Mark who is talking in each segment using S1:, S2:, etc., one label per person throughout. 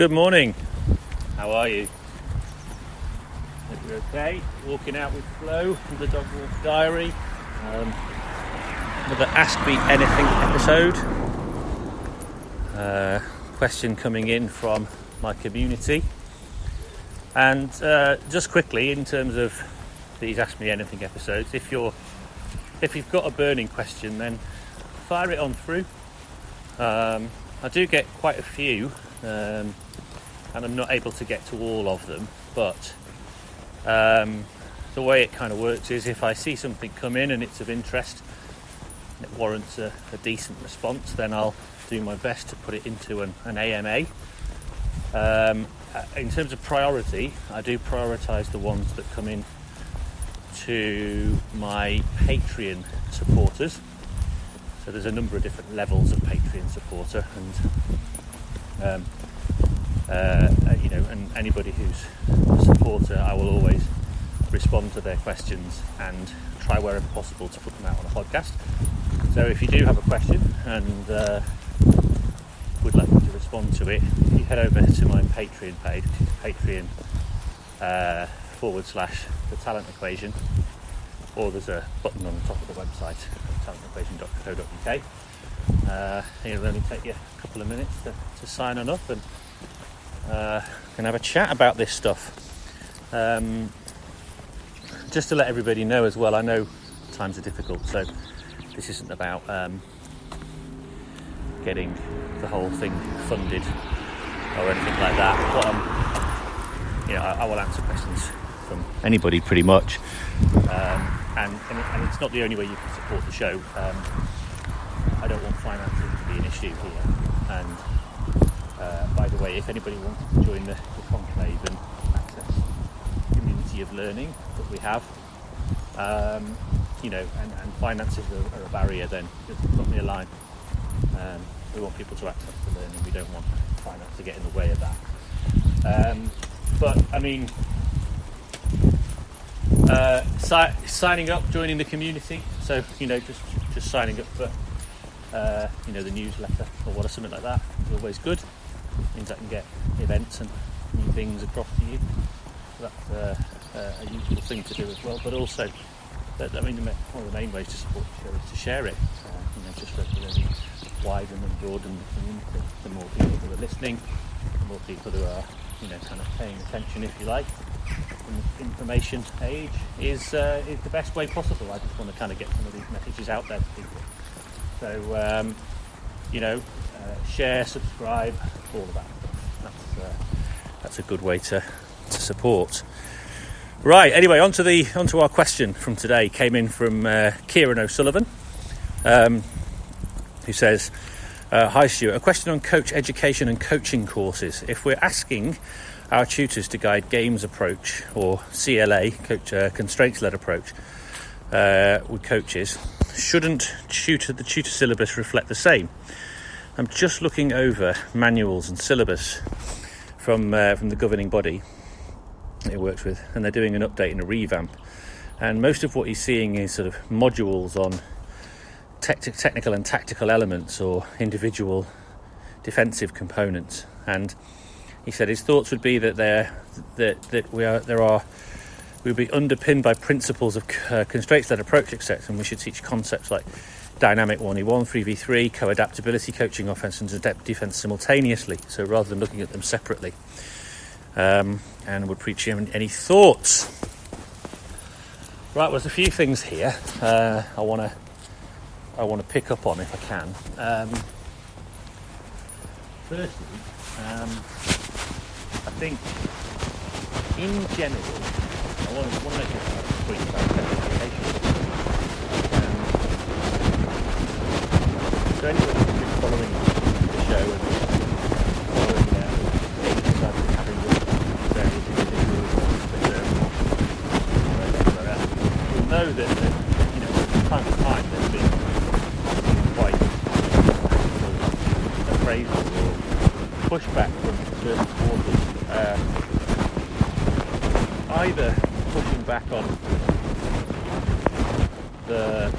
S1: Good morning. How are you? Hope you're okay. Walking out with Flo from the Dog Walk Diary. Another Ask Me Anything episode. Question coming in from my community. And just quickly, in terms of these Ask Me Anything episodes, if you've got a burning question, then fire it on through. I do get quite a few, and I'm not able to get to all of them, but the way it kind of works is if I see something come in and it's of interest and it warrants a decent response, then I'll do my best to put it into an AMA. In terms of priority, I do prioritise the ones that come in to my Patreon supporters. So there's a number of different levels of Patreon supporter, and and anybody who's a supporter, I will always respond to their questions and try wherever possible to put them out on a podcast. So if you do have a question and would like me to respond to it, if you head over to my Patreon page, which is Patreon /The Talent Equation, or there's a button on the top of the website, talentequation.co.uk. It'll only take you a couple of minutes to sign on up and can have a chat about this stuff. Just to let everybody know as well, I know times are difficult, so this isn't about getting the whole thing funded or anything like that. But I will answer questions from anybody pretty much, and it's not the only way you can support the show. I don't want financing to be an issue here, and by the way, if anybody wants to join the conclave and access the community of learning that we have, and finances are a barrier, then just drop me a line. We want people to access the learning. We don't want finance to get in the way of that. But I mean, signing up, joining the community. So just signing up for the newsletter or something like that is always good. Means I can get events and new things across to you. So that's a useful thing to do as well. But also, one of the main ways to support the show is to share it. Just regularly widen and broaden the community. The more people who are listening, the more people who are kind of paying attention, if you like, in the information age is the best way possible. I just want to kind of get some of these messages out there to people. So share, subscribe, all of that stuff. That's a good way to support. Right, anyway, onto our question from today. Came in from Kieran O'Sullivan, who says, hi Stuart, a question on coach education and coaching courses. If we're asking our tutors to guide games approach, or CLA, constraints-led approach, with coaches, shouldn't the tutor syllabus reflect the same? I'm just looking over manuals and syllabus from the governing body it works with, and they're doing an update and a revamp. And most of what he's seeing is sort of modules on technical and tactical elements or individual defensive components. And he said his thoughts would be that we'll be underpinned by principles of constraints-led approach, etc. And we should teach concepts like dynamic 1v1, 3v3, co-adaptability, coaching offense and defense simultaneously. So rather than looking at them separately. And would preach him any thoughts. Right, well, there's a few things here I want to pick up on if I can. Firstly, I think in general, I want to make a point about education. So anybody who's been following the show and following the exercise I've been having with various individuals will know that from time to time there's been quite appraisal or pushback from certain supporters, either pushing back on the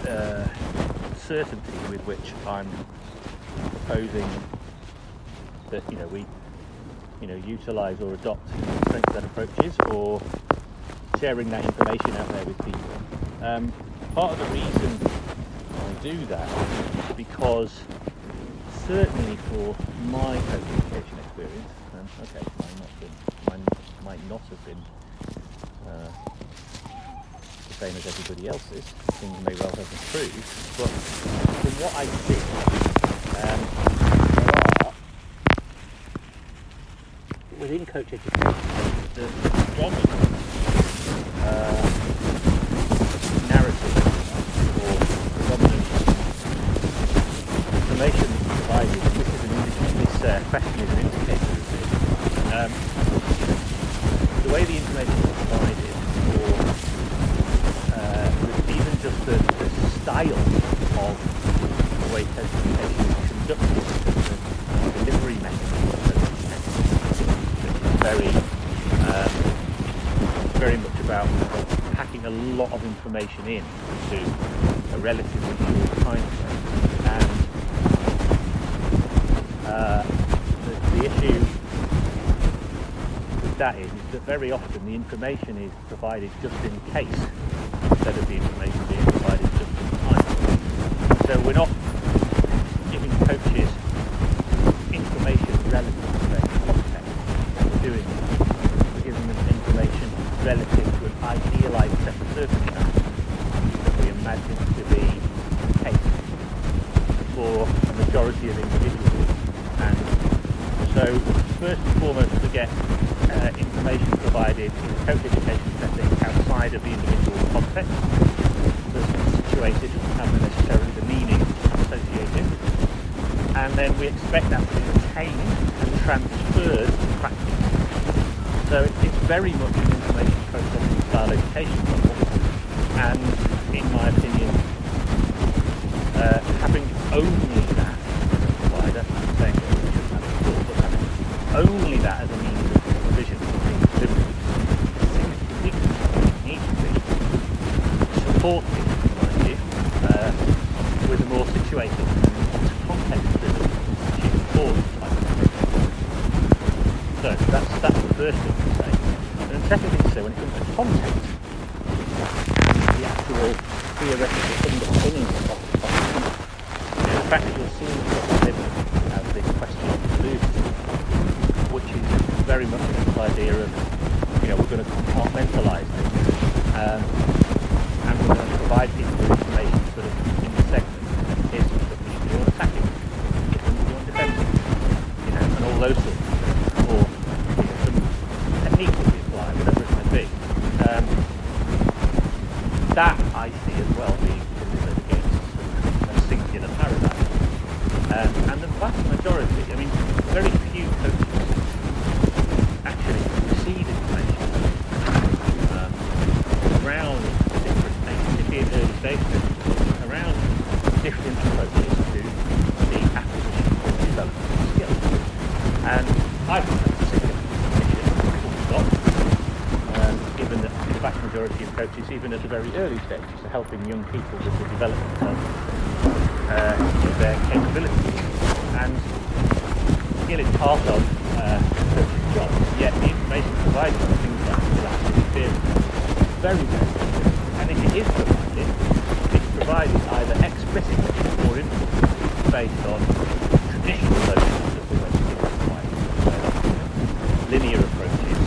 S1: certainty with which I'm proposing that we utilise or adopt strength-led approaches, or sharing that information out there with people. Part of the reason I do that is because certainly for my co-education experience, might not have been the same as everybody else's. Things may well have improved, but from what I see, there are within coach education the dominant narrative or the dominant information that's provided. This question is an indicator of this. The way the information is provided, or even just the style of the way coach education is conducted, the delivery mechanism, very much about packing a lot of information in to a relatively short time frame. And the issue with that is that very often the information is provided just in case, instead of the information being provided just in time. So we're not giving coaches information relative to their context. We're giving them information relative to an idealised set of circumstances that we imagine to be the case for a majority of individuals. And so first and foremost, to get information provided in a coach education setting outside of the individual context that's situated, doesn't have necessarily the meaning associated, and then we expect that to be retained and transferred to practice. So it's very much an information processing style education model, and in my opinion, having only that provider, I'm saying that we shouldn't have it at all, but having only that as a means of provision for delivery needs to be supported, in my view, with a more situated and context-driven student-forward type of approach. So that's the first thing to say. And the second thing to say, when it comes to context, the actual theoretical underpinning of the fact that you're seeing what's delivered as this question alludes to, which is very much this idea of, we're going to compartmentalise things, and we're going to provide people with information sort of in the segment. Here's some stuff you can do on attacking, here's some you do on defending, and all those sorts of things, or some techniques that we apply, whatever it might be. That I see as well being delivered against a singular paradigm. And the vast majority, very few coaches actually receive information around different things, particularly in early stages, around different approaches to the acquisition or development of skills. And I think that's a significant issue, full stop, given that the vast majority of coaches, even at the very early stages, are helping young people with the development of their capabilities. And skill is part of coaching jobs, yet the information provided on things like elastic experience is very, very good. And if it is provided, it's provided either explicitly or implicitly based on traditional notions of the way skill is provided, linear approaches.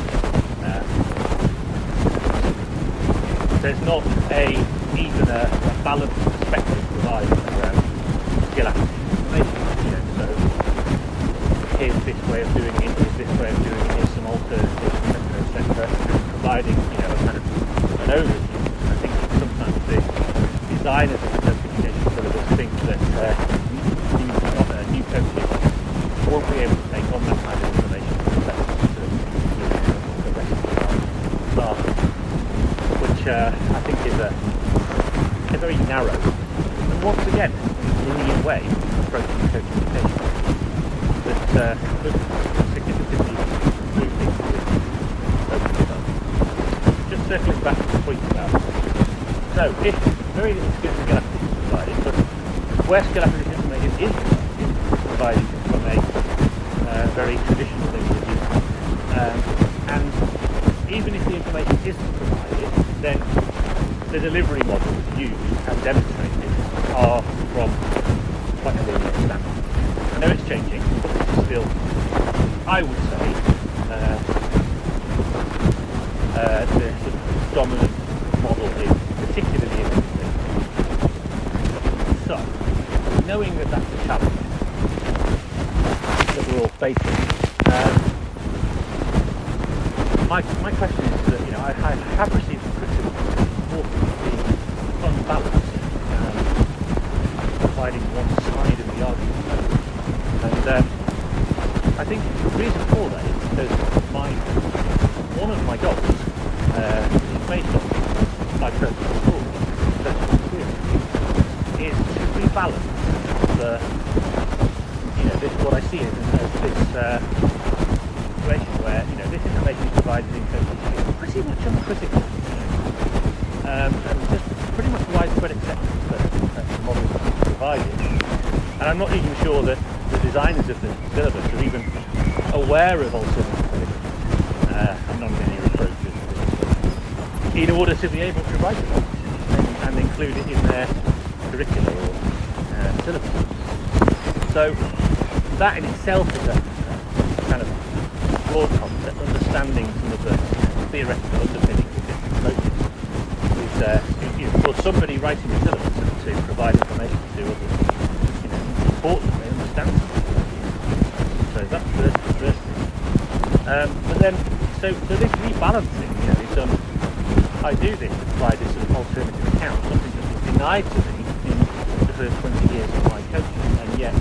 S1: There's not even a balanced perspective provided around skill acquisition information. So here's this way of doing it, here's this way of doing it, here's some alternatives, etc., providing a kind of an overview. I think sometimes the designers of the coach education syllabus think that new coaches won't be able to take on that kind of information to the rest of the staff, which I think is a very narrow and once again linear way of approaching coach education that could significantly improve things with coach development. Just circling back to the point about so if very little skill acquisition is provided, but where skill acquisition information is provided from a very traditional thing that you And even if the information isn't provided, then the delivery models used and demonstrated are from quite a linear standpoint. I know it's changing, but it's still, I would say, the sort of dominant model particularly in industry. So, knowing that that's a challenge that we're all facing, my question is that, I have received criticism for being unbalanced and providing one side of the argument. And I think the reason for that is because one of my goals is based on my personal story, personal experience, is to rebalance what I see as this situation where this information is provided in coaching pretty much uncritical, and just pretty much widespread acceptance that the models are provided. And I'm not even sure that the designers of the syllabus are even aware of alternative and non-linear approaches in order to be able to write it and include it in their curricula or syllabus. So that in itself is a kind of broad concept, understanding some of the theoretical underpinnings of different approaches. For somebody writing a syllabus to provide information to others, it's important that they understand something. So that's the first thing. But then, so this rebalancing, I do this to provide this sort of alternative account, something that was denied to me in the first 20 years of my coaching, and yet,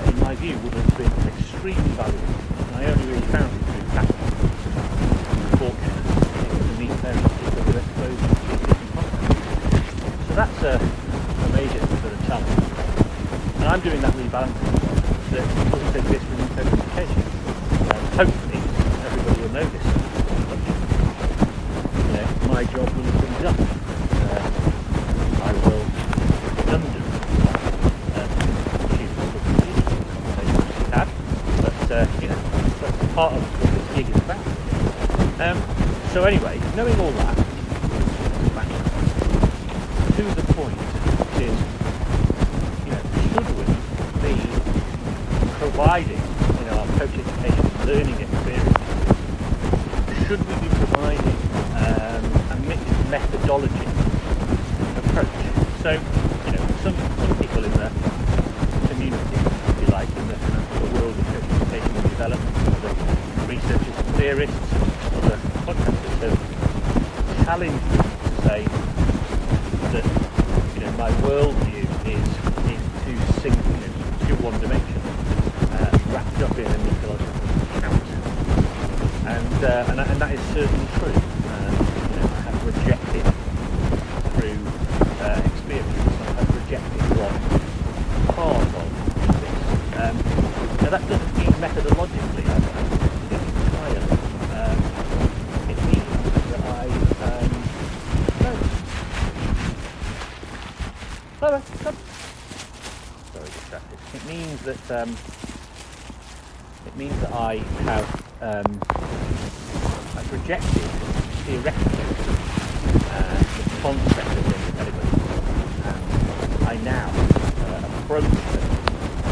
S1: in my view, would have been extremely valuable. And I only really found it through practice, fortunate to meet them people who are exposed to different concepts. So that's a major sort of challenge. And I'm doing that rebalancing that doesn't exist within coaching education. Hopefully, everybody will know this. My job will have been done. I will redundant that's part of what this gig is about. So anyway, knowing all that, to the point is, should we be providing in our coach education learning experience? Should we be providing a mixed methodology approach? So, some people in the community, if you like, in the world of coach education and development, some of the researchers and theorists, other podcasters have challenged me to say that, my worldview is too single, too one-dimensional, wrapped up in an ecological account. And that is certainly true. I have rejected through experience. I have rejected one part of this. Now that doesn't mean methodologically I think entirely. It means that sorry, distracted. It means that I have I've rejected theoretically the concept of linear pedagogy, and I now approach it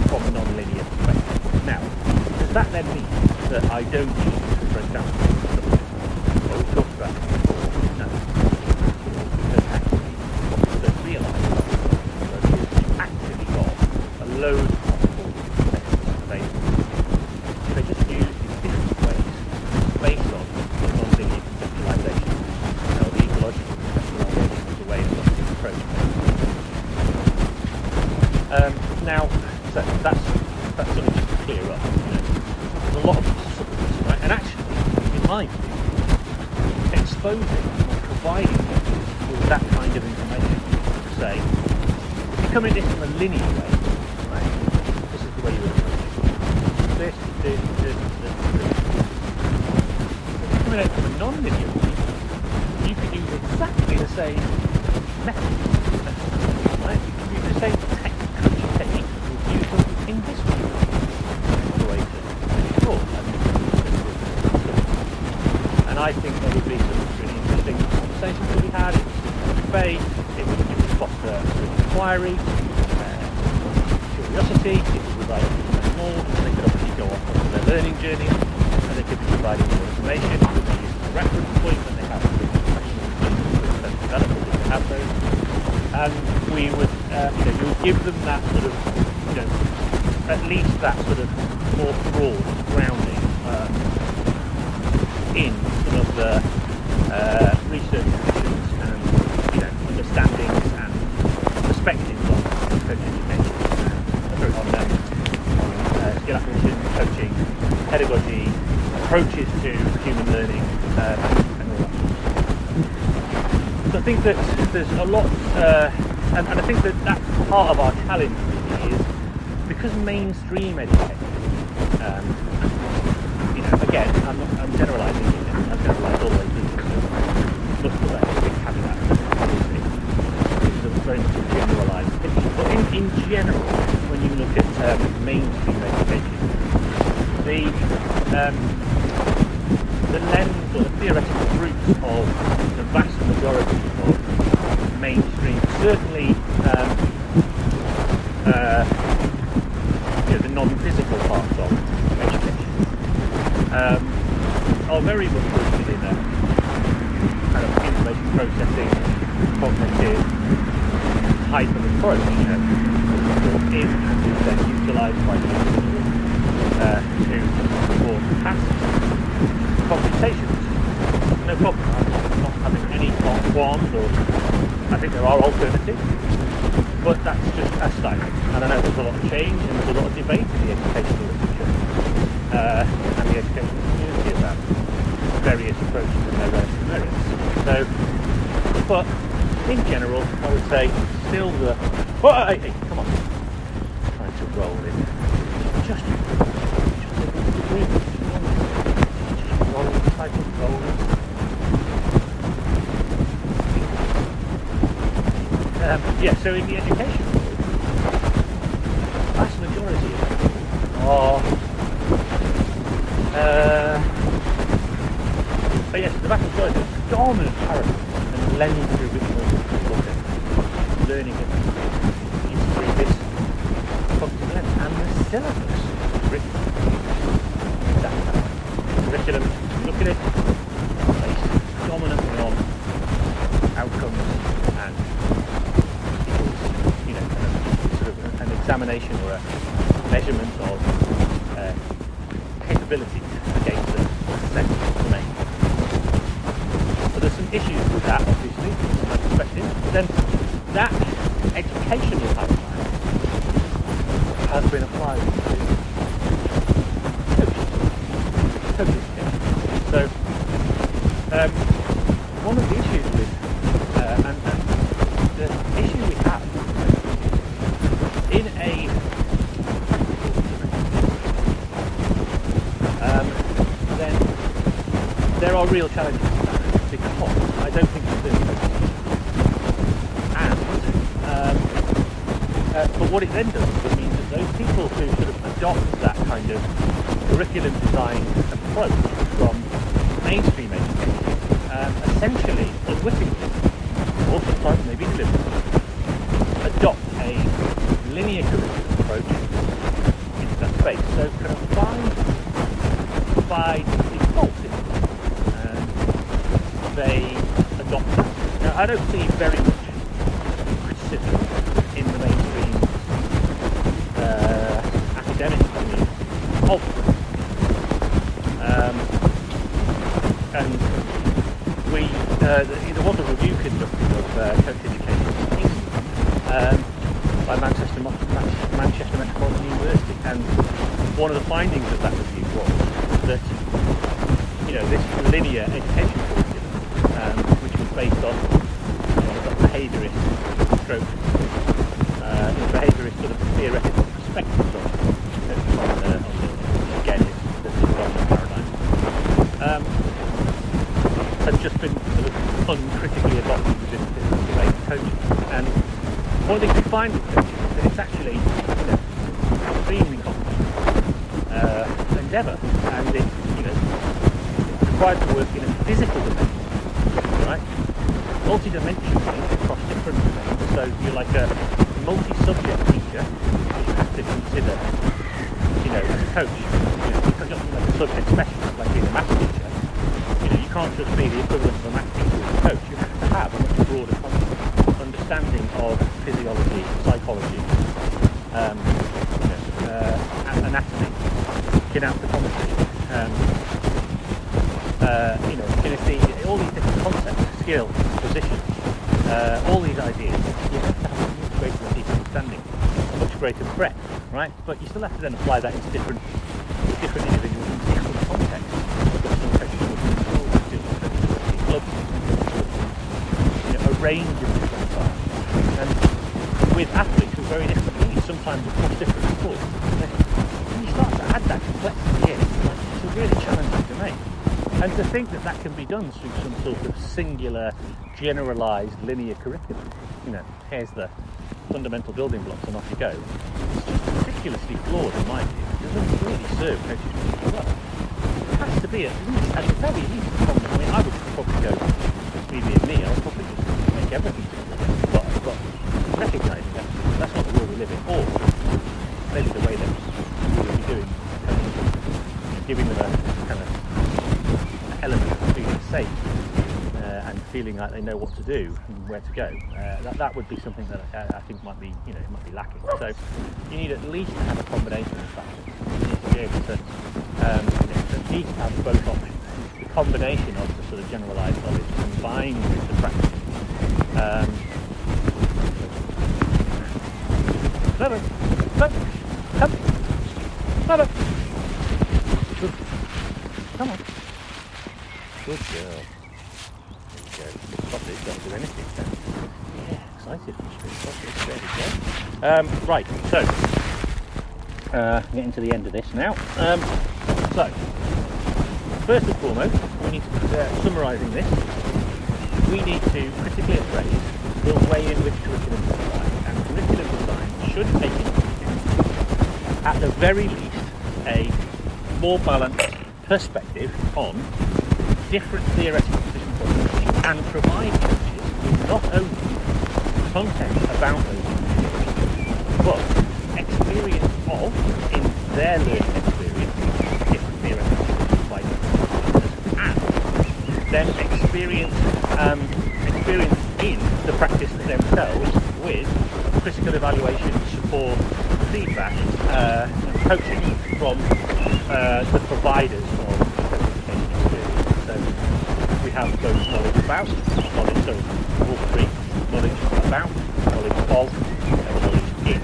S1: from a non-linear perspective. Now, does that then mean that I don't use, for example, what we talked about before? No. Because actually, what we don't realise is you've actually got a load of possible methods available. They just used in different ways based on the non-linear conceptualisation. The ecological conceptualisation is a way of looking at the approach. Now, so that's something just to clear up. There's a lot of possibilities, right? And actually, in my view, exposing or providing with that kind of information to say, if you come at this from a linear way, right, this is the way you would approach it. This. If you come at it from a non-linear way, you can use exactly the same method, right? You can use the same technique with used in this way. The way to draw and inquiry, curiosity, it could provide more, they could obviously go off on their learning journey, and they could be providing more information, it could be used as a reference point when they have professional development, if they have those. And we would, you would give them that sort of, at least that sort of more broad grounding in some of the research traditions and understandings and perspectives on coach education, on skill acquisition, coaching, pedagogy, approaches to human learning, and all that. So I think that there's a lot, and I think that that's part of our challenge really is because mainstream education. Again, I'm generalising here. I've generalised all the way through. So look for that big caveat. Obviously, it's a very much a generalised picture. But in general, when you look at mainstream education, the lens or the theoretical roots of the vast majority of mainstream, certainly the non-physical parts of education, are very much rooted in a kind of information processing, cognitive type of approach, is and is then utilised by the individual to perform tasks, computations. No problem. I'm not having any qualms, or I think there are alternatives, but that's just a style. And I know there's a lot of change and there's a lot of debate in the educational literature and the educational community about various approaches and their relative merits. So, but in general, I would say still the. Hey, come on! Trying to roll in. Just roll, type of roll. So in the education world, vast majority of people are, but yes, the vast majority of dominant paradigm and lens through which most people look at learning is through this cognitive lens, and the syllabus is written that curriculum. Look at it, based dominantly on outcomes and an examination or a measurement of capability against the set domain. So there's some issues with that, obviously, from my perspective. But then that educational outline has been applied to coaching. So one of the issues with and the issue we have in a then there are real challenges with that, because I don't think it's really but what it then does is it means that those people who sort of adopt that kind of curriculum design approach from mainstream education essentially, unwittingly, or sometimes maybe deliberately, adopt a linear curriculum approach into that space. So kind of by default, they adopt that. Now, I don't see very much criticism in the mainstream academic community of them. And there was a review conducted of coach education in England by Manchester Metropolitan University, and one of the findings of that review was that this linear education curriculum, which was based on behaviourist stroke, behaviourist sort of theoretical perspectives on again the development paradigm, had just been sort of uncritically adopted within debate coaching. And one of the things we find with coaching is that it's actually extremely complex endeavour, and it requires to work in a physical dimension, right? Multi-dimensionally across different domains. So you're like a multi-subject teacher, you have to consider, as a coach, because you're not a subject specialist, like being a maths teacher, you can't just be the equivalent of a maths teacher as a coach. You have to have a much broader understanding of physiology, psychology, anatomy, kinesiology, kinesthesia, all these different concepts, skill, position, all these ideas. You have to have a much greater deep understanding, a much greater breadth, right? But you still have to then apply that into different individuals in different contexts. Some coaches will be schools, clubs, a range of different styles. And with athletes with very different needs, sometimes across different sports, when you start to add that complexity in, it's a really challenging domain. And to think that can be done through some sort of singular, generalised, linear curriculum, here's the fundamental building blocks and off you go, it's just ridiculously flawed in my view. It doesn't really serve coaches really well. It has to be at the very least, I would probably go, me, I'll probably just make everything simple. But recognising that's not the world we live in, or maybe the way that we would be doing, giving them a kind of element of feeling safe and feeling like they know what to do and where to go. That would be something that I think might be lacking. So you need at least to have a combination of factors. You need to be able to at least have both options. The combination of the sort of generalised knowledge combined with the practice. Come on. Good girl. There you go. Sausage, don't do anything then. Yeah, excited for street sausage. There we go. Right, so getting to the end of this now. So first and foremost, we need to summarising this. We need to critically appraise the way in which curriculum is designed, and curriculum design should take into account, at the very least, a more balanced perspective on different theoretical positions on learning, and provide coaches with not only content about those theories, but experience of, in their learning experience, different theoretical positions by different practitioners, and then experience in the practice themselves with critical evaluation, support, feedback, coaching from the providers of education experience. So we have both knowledge about, all three, knowledge about, knowledge of, and knowledge in.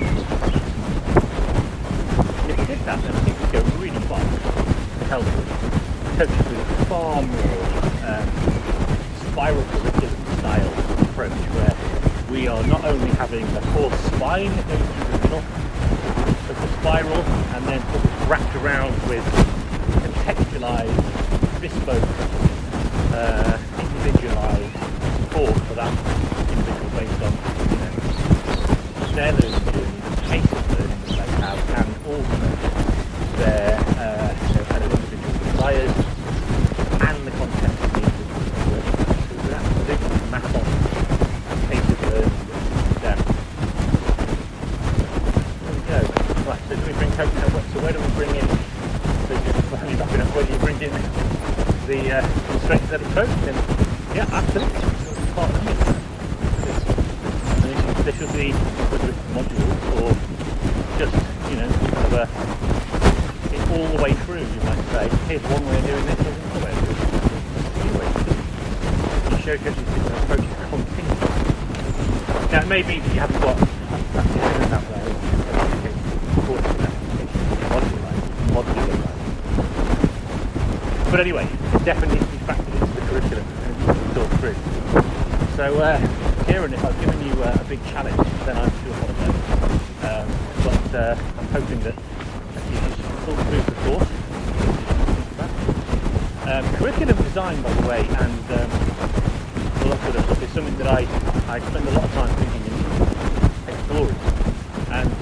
S1: And if we did that, then I think we'd go really far to help coaches with a far more spiral curriculum style approach, where we are not only having a core spine that goes through the middle of the spiral, and then wrapped around with contextualised, bespoke, individualised support for that individual based on their learning journey, the pace of learning that they have, and also their kind of individual desires and the content of the individual learning. So we absolutely map on the pace of learning with them. There we go. Right, so do we bring coach? So where do we bring in? So just wrapping up, where do you bring in the strength of the coach? And yeah, absolutely. It's part of it. There should be whether it's modules or just kind of it all the way through. You might say, here's one way of doing this, here's another way of doing it. You show coaches different approaches continuously. Now it may be that you haven't got practitioners out there modularised. But anyway, it definitely needs to be factored into the curriculum and it's thought through. So Kieran, if I've given you a big challenge, then I do apologise. But I'm hoping that you just thought through the thought. Curriculum design, by the way, and all that sort of stuff is something that I spend a lot of time thinking and exploring, and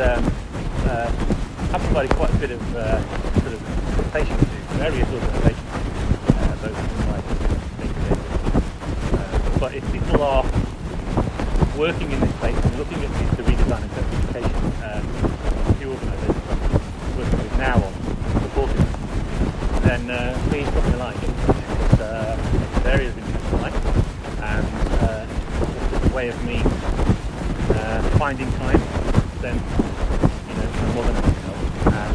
S1: have provided quite a bit of sort of presentation to various organisations, both in my day-to-day. But if people are working in this place and looking at the redesign and certification, the organisations I'm working with now on supporting them, then please drop me a line. It's areas of interest of mine, and it's a way of me finding time, then I'm more than happy to help and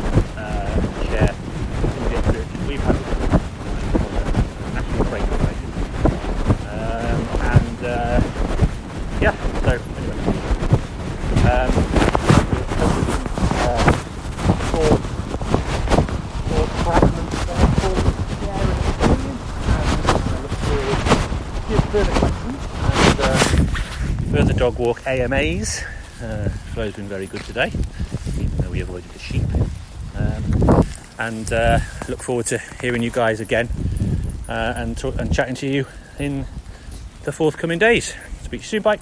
S1: share some of the experiences we've had with the national framework basis. So anyway, for fragments there for share and experience, and I look forward to further questions and further dog walk AMAs. Flow's been very good today, even though we avoided the sheep. And look forward to hearing you guys again and chatting to you in the forthcoming days. Speak to you soon. Bye.